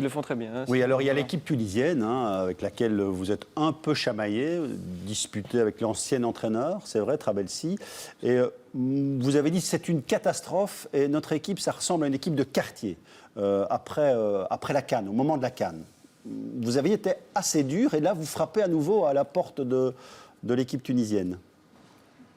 Ils le font très bien. Hein, oui, alors il y a l'équipe tunisienne avec laquelle vous êtes un peu chamaillé, disputé avec l'ancien entraîneur, c'est vrai, Trabelsi. Et vous avez dit c'est une catastrophe et notre équipe, ça ressemble à une équipe de quartier après la CAN, au moment de la CAN. Vous aviez été assez dur et là vous frappez à nouveau à la porte de l'équipe tunisienne.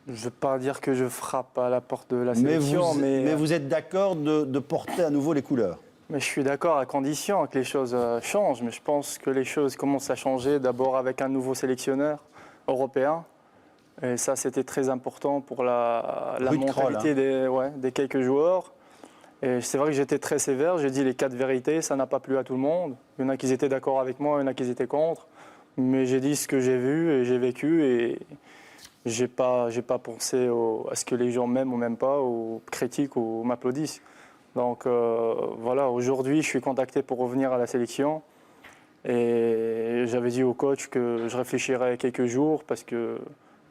Je ne veux pas dire que je frappe à la porte de la sélection, mais vous êtes d'accord de porter à nouveau les couleurs? Mais je suis d'accord à condition que les choses changent. Mais je pense que les choses commencent à changer d'abord avec un nouveau sélectionneur européen. Et ça, c'était très important pour la mentalité des quelques joueurs. Et c'est vrai que j'étais très sévère. J'ai dit les 4 vérités. Ça n'a pas plu à tout le monde. Il y en a qui étaient d'accord avec moi, il y en a qui étaient contre. Mais j'ai dit ce que j'ai vu et j'ai vécu. Et j'ai pas pensé à ce que les gens m'aiment ou m'aiment pas, ou critiquent ou m'applaudissent. Donc voilà, aujourd'hui, je suis contacté pour revenir à la sélection. Et j'avais dit au coach que je réfléchirais quelques jours parce que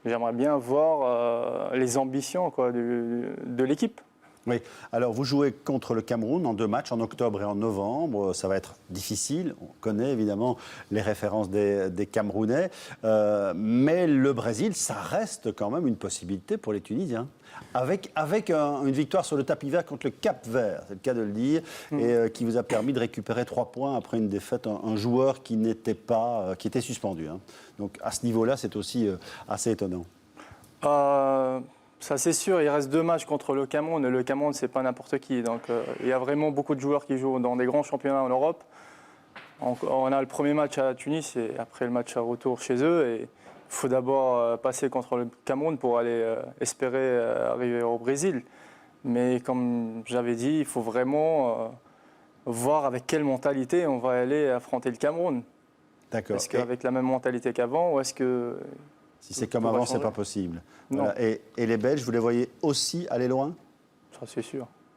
j'aimerais bien voir les ambitions de l'équipe. Oui, alors vous jouez contre le Cameroun en 2 matchs, en octobre et en novembre. Ça va être difficile. On connaît évidemment les références des Camerounais. Mais le Brésil, ça reste quand même une possibilité pour les Tunisiens. Avec une victoire sur le tapis vert contre le Cap-Vert, c'est le cas de le dire, et qui vous a permis de récupérer 3 points après une défaite, un joueur qui qui était suspendu. Donc à ce niveau-là, c'est aussi assez étonnant. Ça c'est sûr, il reste 2 matchs contre le Cameroun. Le Cameroun, c'est pas n'importe qui. Donc il y a vraiment beaucoup de joueurs qui jouent dans des grands championnats en Europe. On a le premier match à Tunis et après le match à retour chez eux. Et il faut d'abord passer contre le Cameroun pour aller espérer arriver au Brésil. Mais comme j'avais dit, il faut vraiment voir avec quelle mentalité on va aller affronter le Cameroun. D'accord. Est-ce qu'avec la même mentalité qu'avant ou est-ce que... Si c'est comme avant, ce n'est pas possible. Voilà. Et les Belges, vous les voyez aussi aller loin? Ça, c'est sûr.